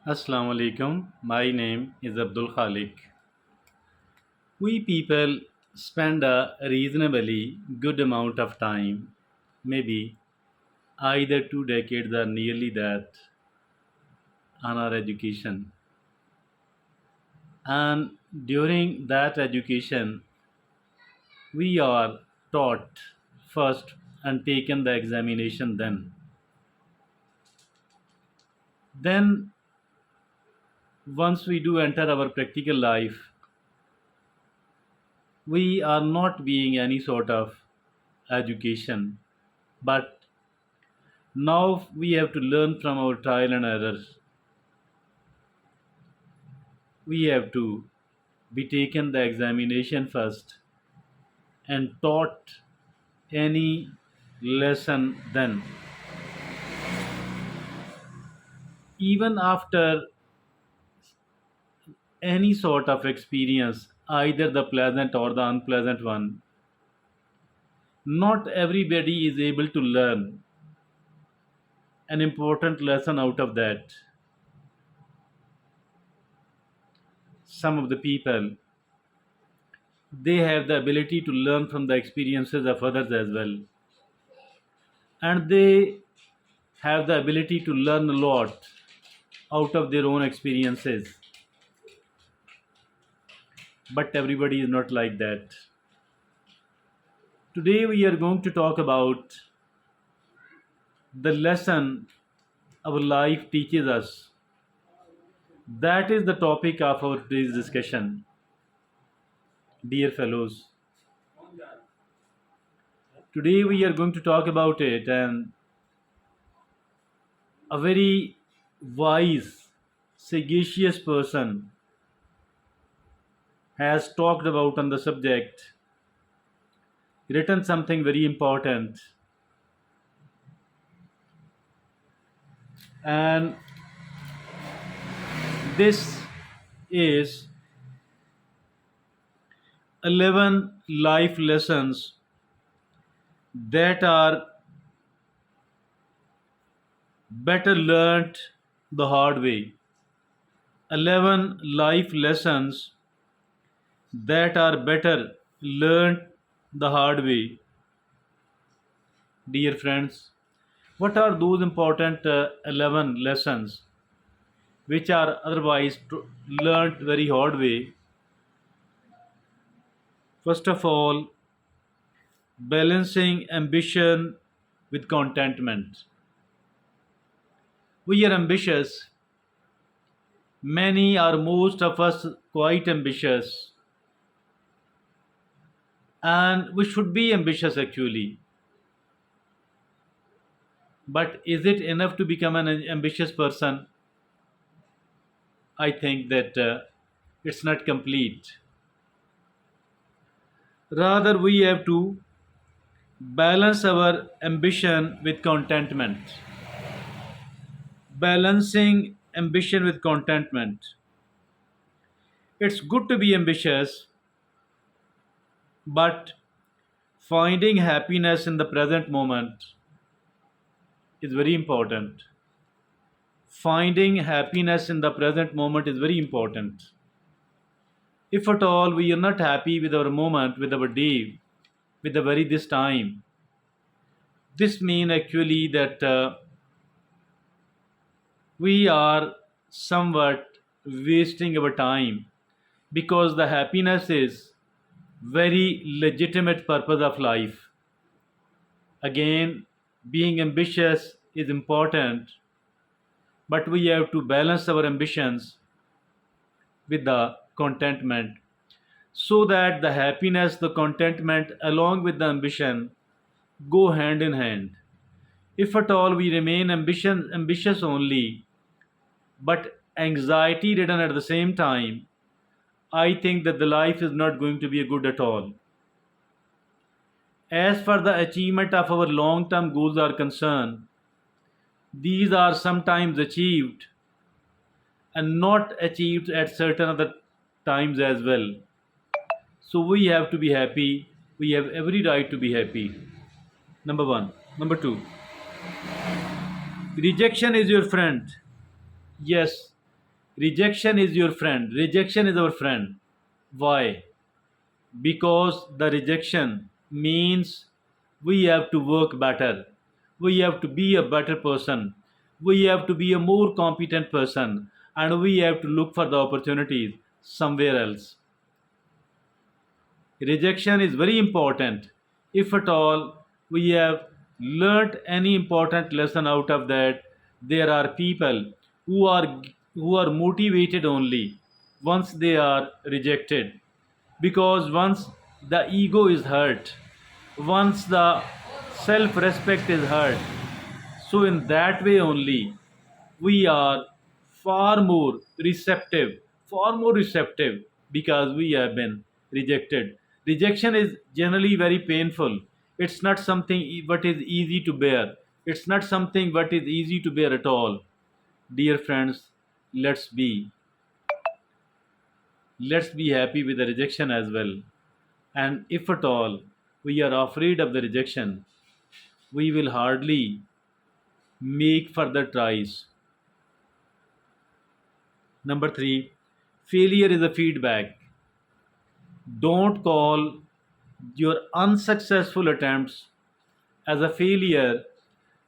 Assalamu alaikum. My name is Abdul Khalik. We people spend a reasonably good amount of time, maybe either 2 decades or nearly that, on our education. And during that education, we are taught first and taken the examination then. Then, once we do enter our practical life, we are not being any sort of education, but now we have to learn from our trial and errors. We have to be taken the examination first and taught any lesson then. Even after any sort of experience, either the pleasant or the unpleasant one, not everybody is able to learn an important lesson out of that. Some of the people, they have the ability to learn from the experiences of others as well, and they have the ability to learn a lot out of their own experiences. But everybody is not like that. Today we are going to talk about the lesson our life teaches us. That is the topic of our today's discussion. Dear fellows, today we are going to talk about it, and a very wise, sagacious person has talked about on the subject, written something very important, and this is 11 life lessons that are better learnt the hard way. 11 life lessons that are better learnt the hard way. Dear friends, what are those important 11 lessons which are otherwise learnt very hard way? First of all, balancing ambition with contentment. We are ambitious. Many or most of us quite ambitious, and we should be ambitious actually. But is it enough to become an ambitious person? I think that it's not complete. Rather, we have to balance our ambition with contentment. Balancing ambition with contentment. It's good to be ambitious, but finding happiness in the present moment is very important. Finding happiness in the present moment is very important. If at all we are not happy with our moment, with our day, with the very this time, this means actually that we are somewhat wasting our time, because the happiness is very legitimate purpose of life. Again, being ambitious is important, but we have to balance our ambitions with the contentment, so that the happiness, the contentment along with the ambition go hand in hand. If at all we remain ambitious only, but anxiety ridden at the same time, I think that the life is not going to be good at all. As far the achievement of our long term goals are concerned, these are sometimes achieved and not achieved at certain other times as well. So we have to be happy. We have every right to be happy. Number one. Number two, rejection is your friend. Yes, Rejection is your friend. Rejection is our friend. Why? Because the rejection means we have to work better. We have to be a better person. We have to be a more competent person. And we have to look for the opportunities somewhere else. Rejection is very important. If at all we have learnt any important lesson out of that, there are people who are who are motivated only once they are rejected. Because once the ego is hurt, once the self respect is hurt, so in that way only we are far more receptive, far more receptive, because we have been rejected. Rejection is generally very painful. It's not something what is easy to bear. It's not something what is easy to bear at all. Dear friends, let's be let's be happy with the rejection as well. And if at all we are afraid of the rejection, we will hardly make further tries. Number three, failure is a feedback. Don't call your unsuccessful attempts as a failure,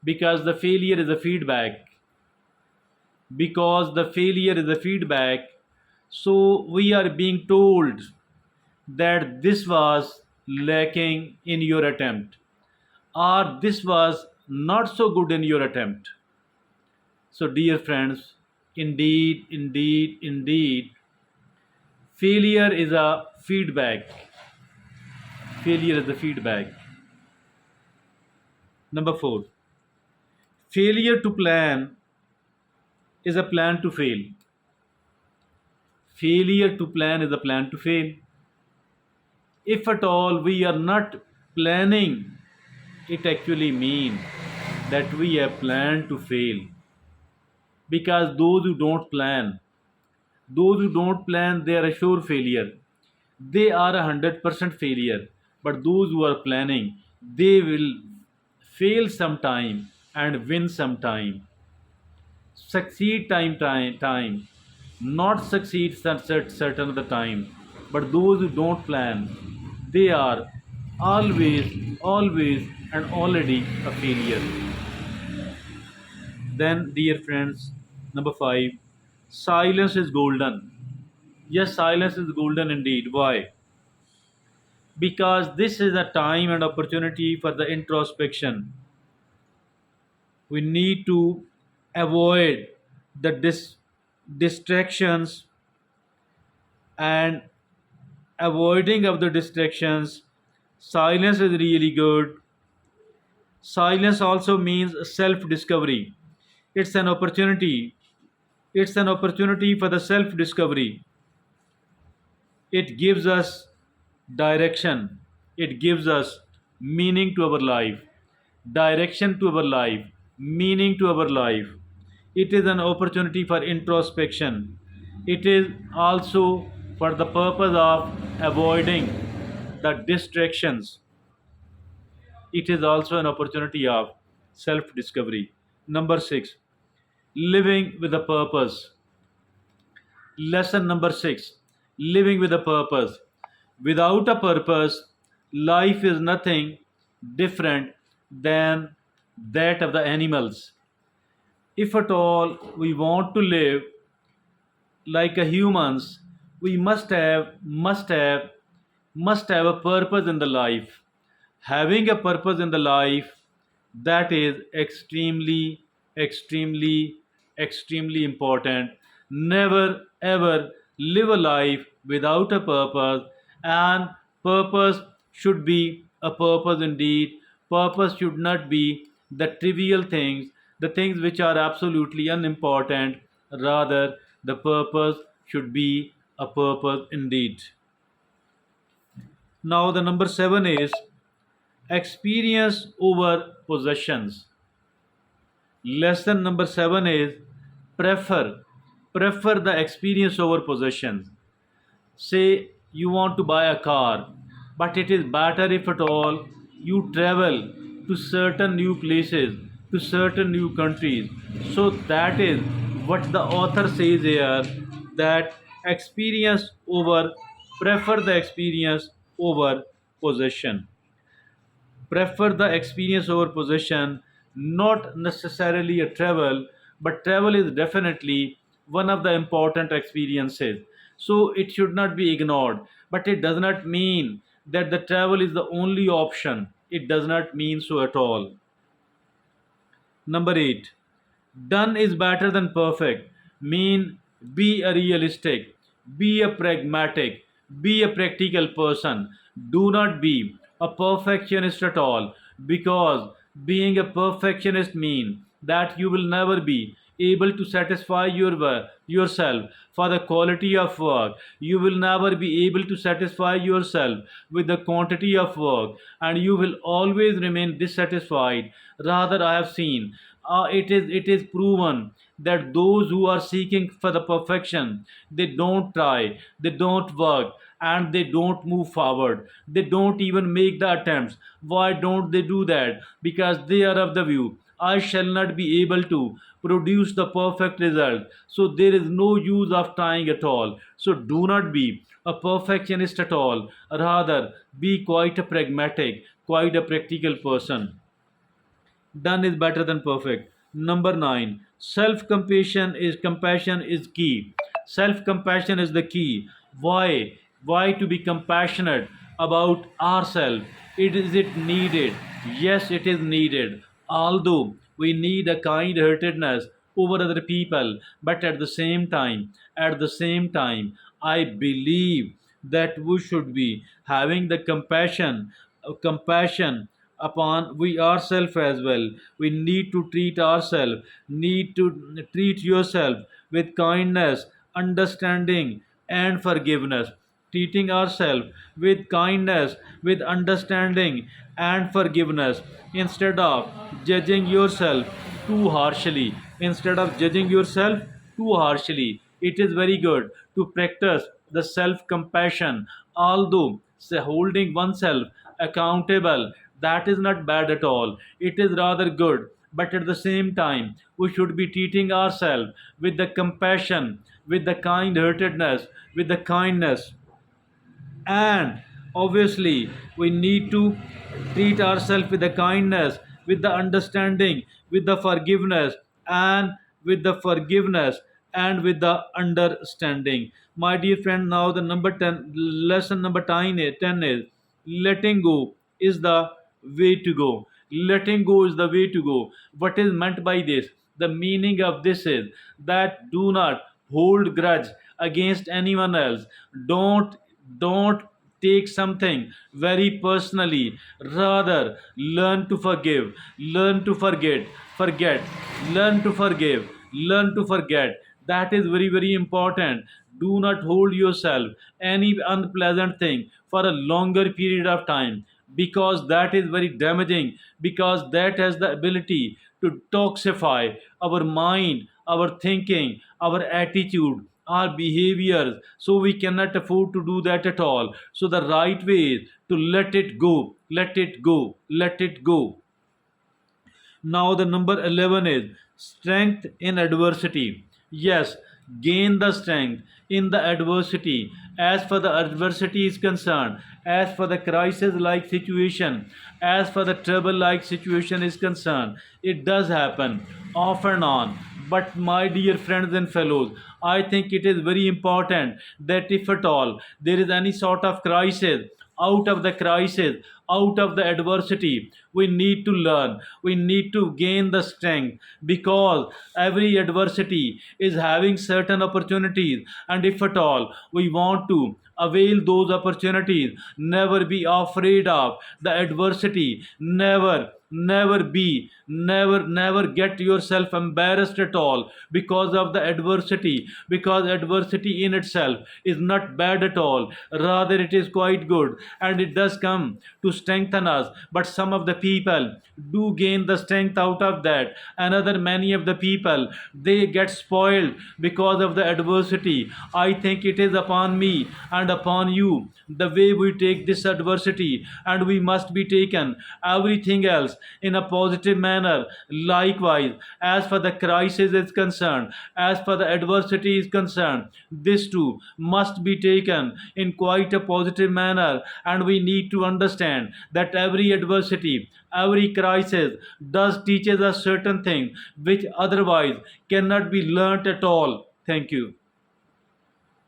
because the failure is a feedback. Because the failure is a feedback, so we are being told that this was lacking in your attempt, or this was not so good in your attempt. So, dear friends, indeed, indeed, indeed, failure is a feedback. Failure is a feedback. Number four, failure to plan is a plan to fail. Failure to plan is a plan to fail. If at all we are not planning, it actually means that we have planned to fail. Because those who don't plan, they are a sure failure. They are 100% failure. But those who are planning, they will fail sometime and win sometime. Succeed time, not succeed certain of the time. But those who don't plan, they are always and already a failure. Then, dear friends, number five, silence is golden. Yes, silence is golden indeed. Why? Because this is a time and opportunity for the introspection. We need to avoid the distractions, and avoiding of the distractions. Silence is really good. Silence also means self discovery. It's an opportunity. It's an opportunity for the self discovery. It gives us direction. It gives us meaning to our life. Direction to our life. Meaning to our life. It is an opportunity for introspection. It is also for the purpose of avoiding the distractions. It is also an opportunity of self discovery. Number six, living with a purpose. Lesson number six, living with a purpose. Without a purpose, life is nothing different than that of the animals. If at all we want to live like a humans, we must have a purpose in the life. Having a purpose in the life, that is extremely extremely important. Never ever live a life without a purpose, and purpose should be a purpose indeed. Purpose should not be the trivial things, the things which are absolutely unimportant. Rather, the purpose should be a purpose indeed. Now, the number seven is experience over possessions. Lesson number seven is prefer. Prefer the experience over possessions. Say you want to buy a car, but it is better if at all you travel to certain new places, to certain new countries. So that is what the author says here, that experience over prefer the experience over possession. Prefer the experience over possession, not necessarily a travel, but travel is definitely one of the important experiences. So it should not be ignored, but it does not mean that the travel is the only option. It does not mean so at all. Number 8. Done is better than perfect. Mean be a realistic, be a pragmatic, be a practical person. Do not be a perfectionist at all, because being a perfectionist mean that you will never be able to satisfy yourself for the quality of work. You will never be able to satisfy yourself with the quantity of work, and you will always remain dissatisfied. Rather, I have seen, it is proven that those who are seeking for the perfection, they don't try, they don't work, and they don't move forward. They don't even make the attempts. Why don't they do that? Because they are of the view, I shall not be able to produce the perfect result, so there is no use of trying at all. So do not be a perfectionist at all. Rather, be quite a pragmatic, quite a practical person. Done is better than perfect. Number 9. Self compassion is key. Self compassion is the key. Why to be compassionate about ourselves? It needed? Yes, it is needed. Although we need a kind heartedness over other people, but at the same time, I believe that we should be having the compassion upon we ourselves as well. We need to treat ourselves, need to treat yourself with kindness, understanding, and forgiveness. Treating ourselves with kindness, with understanding, and forgiveness, instead of judging yourself too harshly. Instead of judging yourself too harshly, it is very good to practice the self compassion. Although say, holding oneself accountable, that is not bad at all. It is rather good. But at the same time, we should be treating ourselves with the compassion, with the kind heartedness, with the kindness, and obviously we need to treat ourselves with the kindness, with the understanding, with the forgiveness, and with the forgiveness and with the understanding. My dear friend, now the number 10 lesson number 10 is letting go is the way to go. Letting go is the way to go. What is meant by this? The meaning of this is that do not hold grudge against anyone else. Don't don't take something very personally. Rather, learn to forgive, learn to forget, learn to forgive, learn to forget. That is very, very important. Do not hold yourself any unpleasant thing for a longer period of time, because that is very damaging, because that has the ability to toxify our mind, our thinking, our attitude, our behaviors. So we cannot afford to do that at all. So the right way is to let it go, let it go, let it go. Now, the number 11 is strength in adversity. Yes, gain the strength in the adversity. As for the adversity is concerned, as for the crisis like situation, as for the trouble like situation is concerned, it does happen off and on. But, my dear friends and fellows, I think it is very important that if at all there is any sort of crisis, out of the crisis, out of the adversity, we need to learn, we need to gain the strength, because every adversity is having certain opportunities, and if at all we want to avail those opportunities, never be afraid of the adversity. Never get yourself embarrassed at all because of the adversity, because adversity in itself is not bad at all. Rather, it is quite good, and it does come to strengthen us. But some of the people do gain the strength out of that. Another many of the people, they get spoiled because of the adversity. I think it is upon me and upon you the way we take this adversity, and we must be taken everything else in a positive manner. Likewise, as far the crisis is concerned, as far the adversity is concerned, this too must be taken in quite a positive manner. And we need to understand that every adversity, every crisis does teaches us certain thing which otherwise cannot be learnt at all. Thank you.